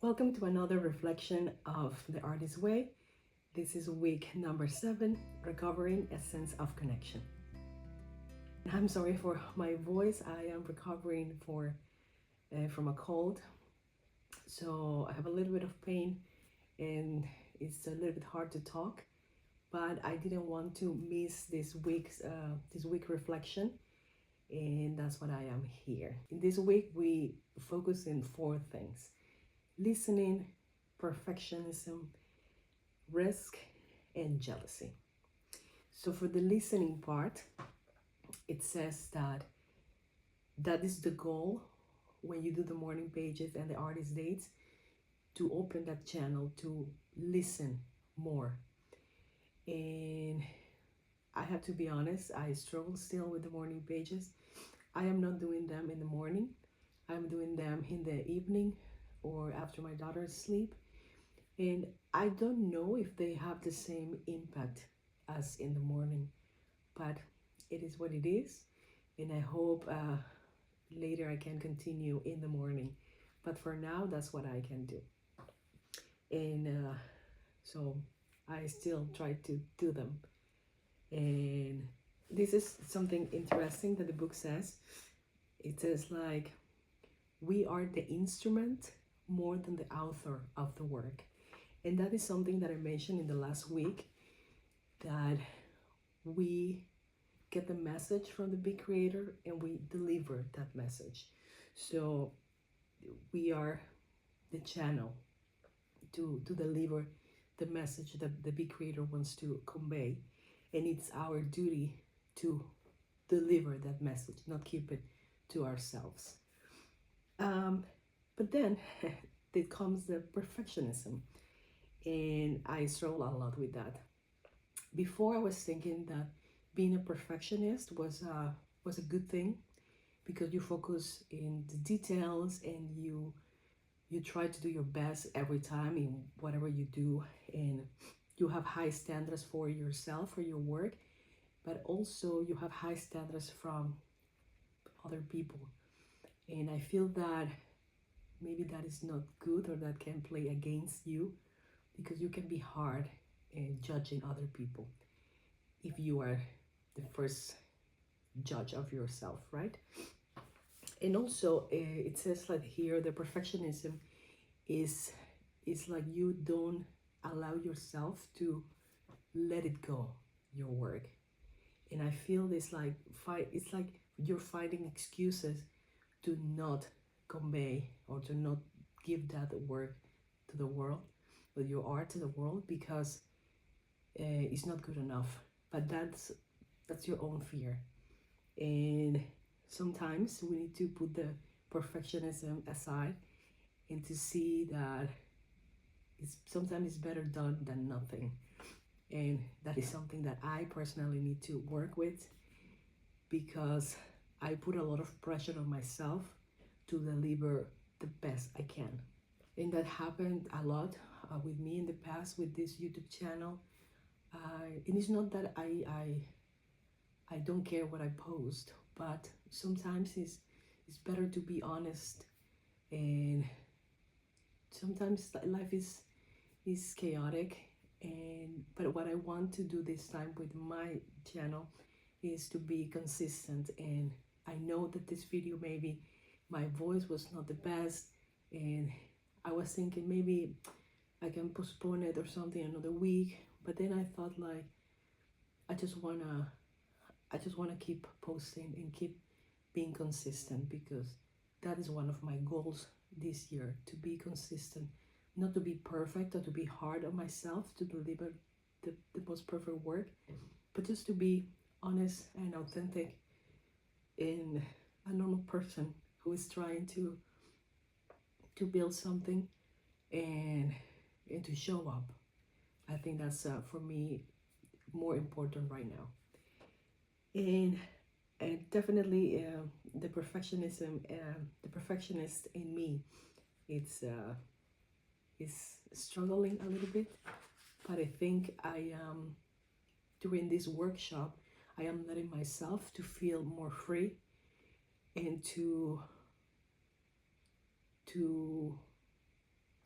Welcome to another reflection of The Artist's Way. This is week number 7, recovering a sense of connection. I'm sorry for my voice. I am recovering from a cold, so I have a little bit of pain and it's a little bit hard to talk. But I didn't want to miss this week reflection, and that's what I am here. In this week, we focus in 4 things: listening, perfectionism, risk, and jealousy. So for the listening part, it says that is the goal when you do the morning pages and the artist dates, to open that channel to listen more. And I have to be honest, I struggle still with the morning pages. I am not doing them in the morning. I'm doing them in the evening or after my daughter's sleep. And I don't know if they have the same impact as in the morning, but it is what it is. And I hope later I can continue in the morning. But for now, that's what I can do. And so I still try to do them. And this is something interesting that the book says. It says like, we are the instrument more than the author of the work. And that is something that I mentioned in the last week, that we get the message from the big creator and we deliver that message. So we are the channel to deliver the message that the big creator wants to convey. And it's our duty to deliver that message, not keep it to ourselves. But then there comes the perfectionism. And I struggle a lot with that. Before, I was thinking that being a perfectionist was a good thing, because you focus in the details and you try to do your best every time in whatever you do, and you have high standards for yourself, for your work, but also you have high standards from other people. And I feel that maybe that is not good, or that can play against you, because you can be hard in judging other people if you are the first judge of yourself, right? And also it says like here, the perfectionism is like you don't allow yourself to let it go, your work. And I feel this like it's like you're finding excuses to not convey or to not give that work to the world, with your art to the world, because it's not good enough. But that's your own fear. And sometimes we need to put the perfectionism aside and to see that sometimes it's better done than nothing. And that is something that I personally need to work with, because I put a lot of pressure on myself to deliver the best I can. And that happened a lot with me in the past with this YouTube channel. And it's not that I don't care what I post, but sometimes it's better to be honest. And sometimes life is chaotic. But what I want to do this time with my channel is to be consistent. And I know that this video, maybe my voice was not the best, and I was thinking maybe I can postpone it or something another week. But then I thought like, I just wanna keep posting and keep being consistent, because that is one of my goals this year, to be consistent, not to be perfect or to be hard on myself to deliver the most perfect work, but just to be honest and authentic, and a normal person who is trying to build something and to show up. I think that's for me more important right now. And definitely the perfectionism, the perfectionist in me, it's is struggling a little bit. But I think I am, during this workshop, I am letting myself to feel more free, and to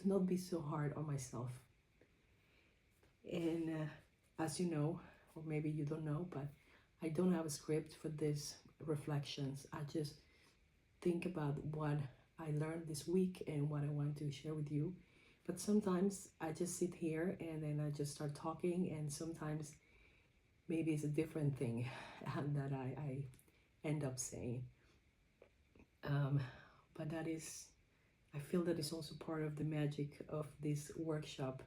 to not be so hard on myself. And as you know, or maybe you don't know, but I don't have a script for these reflections. I just think about what I learned this week and what I want to share with you. But sometimes I just sit here and then I just start talking, and sometimes maybe it's a different thing that I end up saying. But that is, I feel that is also part of the magic of this workshop.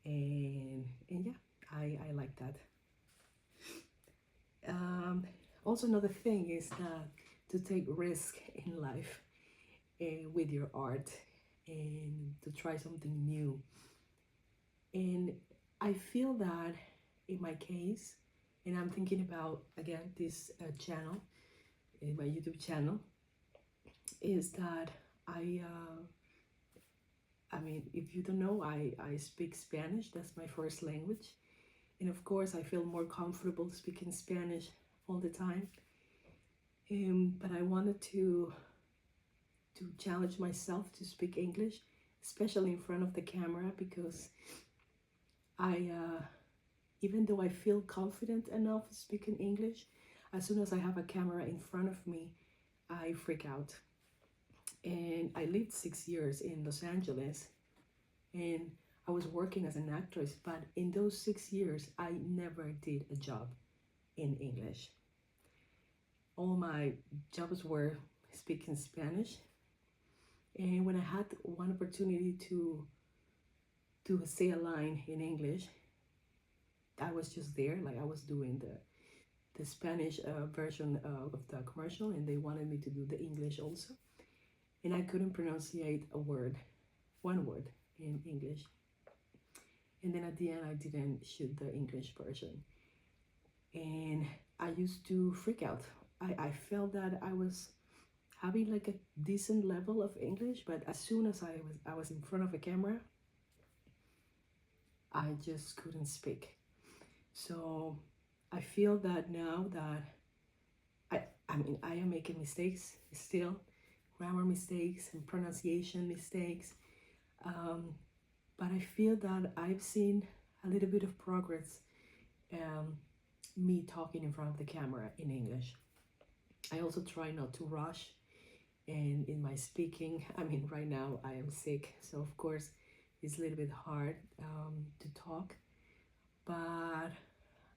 And yeah, I like that. Also, another thing is that to take risk in life with your art and to try something new. And I feel that in my case, and I'm thinking about again this channel, my YouTube channel, is that I mean, if you don't know, I speak Spanish. That's my first language. And of course, I feel more comfortable speaking Spanish all the time. But I wanted to challenge myself to speak English, especially in front of the camera, because even though I feel confident enough speaking English, as soon as I have a camera in front of me, I freak out. And I lived 6 years in Los Angeles, and I was working as an actress, but in those 6 years, I never did a job in English. All my jobs were speaking Spanish. And when I had one opportunity to say a line in English, I was just there, like I was doing the Spanish version of the commercial, and they wanted me to do the English also. And I couldn't pronunciate one word in English. And then at the end, I didn't shoot the English version. And I used to freak out. I felt that I was having like a decent level of English, but as soon as I was in front of a camera, I just couldn't speak. So I feel that now that I mean, I am making mistakes still, grammar mistakes and pronunciation mistakes. But I feel that I've seen a little bit of progress, me talking in front of the camera in English. I also try not to rush, and in my speaking, I mean, right now I am sick, so of course it's a little bit hard to talk, but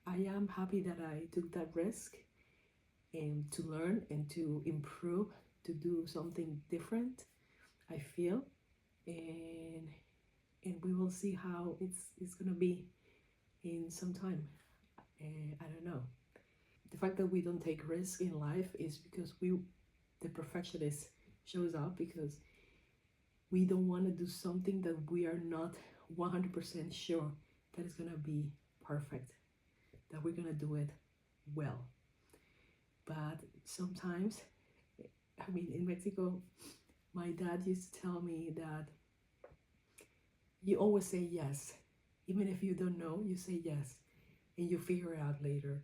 I am happy that I took that risk and to learn and to improve, to do something different, I feel. And we will see how it's gonna be in some time. I don't know. The fact that we don't take risks in life is because the perfectionist shows up, because we don't want to do something that we are not 100% sure that is gonna be perfect, that we're gonna do it well. But sometimes, I mean, in Mexico, my dad used to tell me that you always say yes. Even if you don't know, you say yes, and you figure it out later.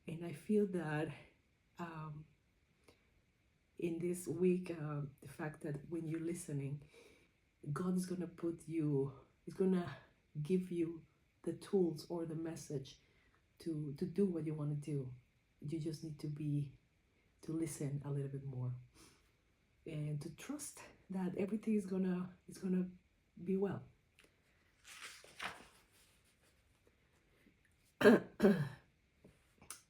And I feel that in this week, the fact that when you're listening, God is gonna is gonna give you the tools or the message to do what you want to do. You just need to listen a little bit more and to trust that everything is gonna be well.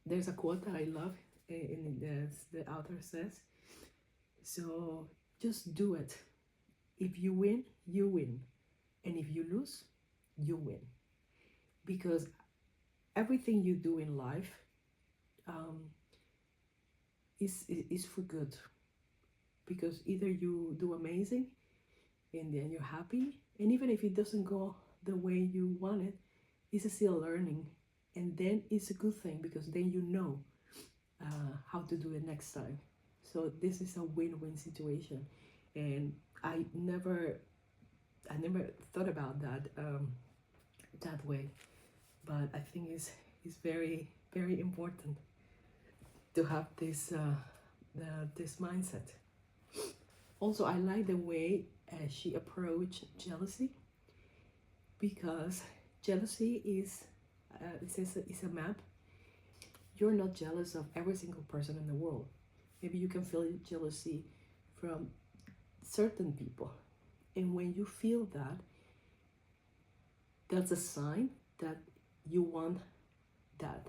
There's a quote that I love, and the author says, so just do it. If you win, you win. And if you lose, you win. Because everything you do in life is for good. Because either you do amazing and then you're happy, and even if it doesn't go the way you want it, it's still learning. And then it's a good thing, because then you know how to do it next time. So this is a win-win situation. And I never thought about that that way, but I think it's very, very important to have this this mindset. Also, I like the way she approached jealousy, because jealousy is, it says it's a map. You're not jealous of every single person in the world. Maybe you can feel jealousy from certain people. And when you feel that, that's a sign that you want that.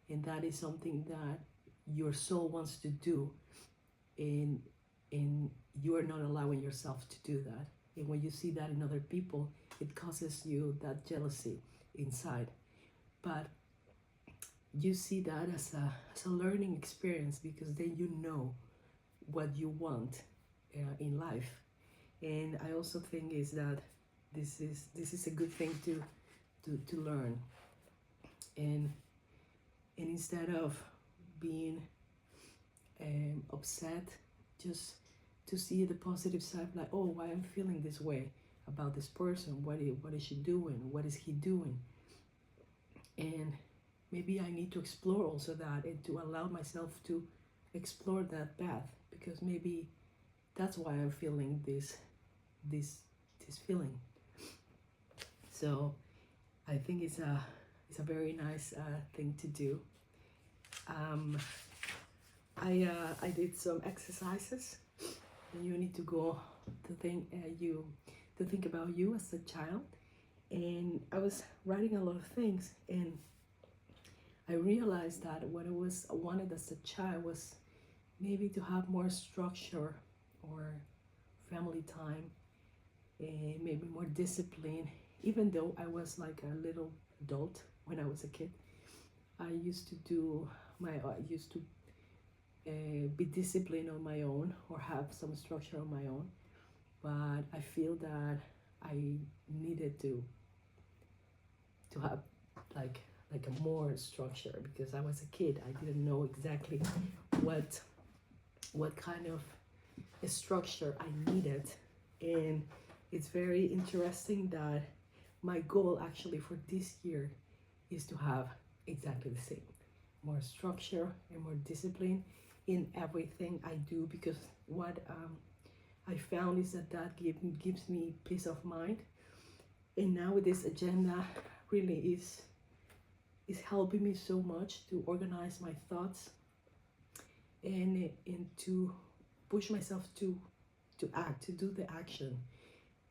And that is something that your soul wants to do. And, and you are not allowing yourself to do that. And when you see that in other people, it causes you that jealousy inside. But you see that as a learning experience, because then you know what you want in life. And I also think is that this is a good thing to learn. And instead of being upset, just to see the positive side, like, oh, why I'm feeling this way about this person, what is she doing, what is he doing, and maybe I need to explore also that, and to allow myself to explore that path, because maybe that's why I'm feeling this feeling. So I think it's a very nice thing to do. I did some exercises, and you need to go to think about you as a child. And I was writing a lot of things, and I realized that what I wanted as a child was maybe to have more structure, or family time, and maybe more discipline. Even though I was like a little adult when I was a kid, I used to be disciplined on my own, or have some structure on my own. But I feel that I needed to have like a more structure, because I was a kid. I didn't know exactly what kind of a structure I needed. And it's very interesting that my goal actually for this year is to have exactly the same, more structure and more discipline in everything I do, because what I found is that gives me peace of mind. And now with this agenda really is helping me so much to organize my thoughts, and to push myself to act, to do the action.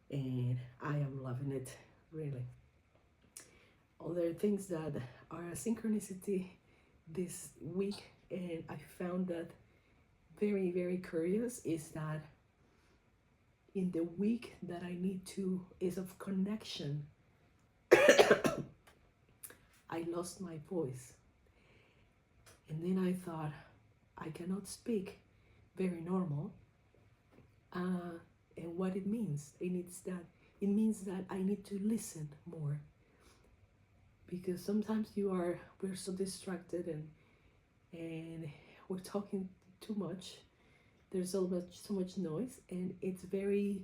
And I am loving it, really. Other things that are a synchronicity this week, and I found that very, very curious, is that in the week that I need to is of connection, I lost my voice. And then I thought, I cannot speak very normal. And what it means, it means that I need to listen more, because sometimes we're so distracted, and we're talking too much. There's so much noise, and it's a very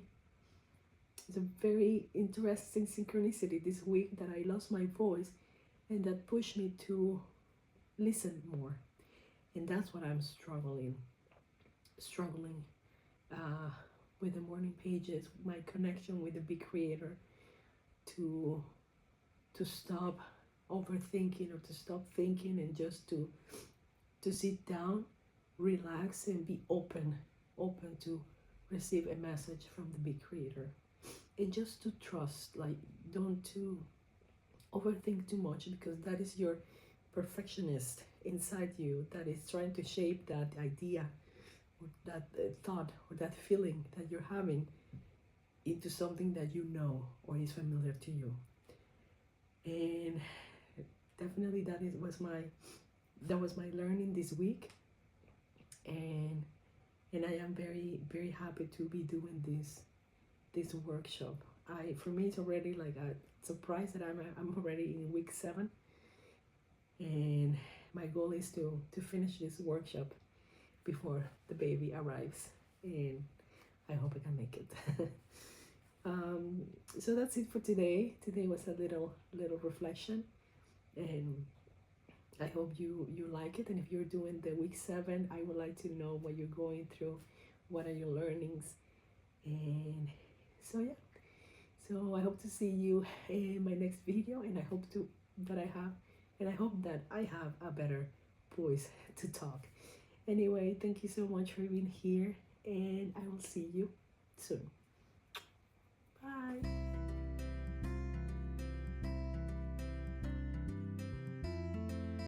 interesting synchronicity this week that I lost my voice, and that pushed me to listen more. And that's what I'm struggling with the morning pages, my connection with the big creator, to stop overthinking, or to stop thinking, and just to sit down, relax, and be open to receive a message from the big creator. And just to trust, like, don't to overthink too much, because that is your perfectionist inside you that is trying to shape that idea, or that thought, or that feeling that you're having into something that you know or is familiar to you. And definitely was my learning this week. And I am very, very happy to be doing this workshop. For me, it's already like a surprise that I'm already in week 7, and my goal is to finish this workshop before the baby arrives, and I hope I can make it. So that's it for today. Today was a little reflection, and I hope you like it. And if you're doing the week 7, I would like to know what you're going through, what are your learnings, and So yeah, so I hope to see you in my next video, and I hope to that I have, and I hope that I have a better voice to talk. Anyway, thank you so much for being here, and I will see you soon. Bye.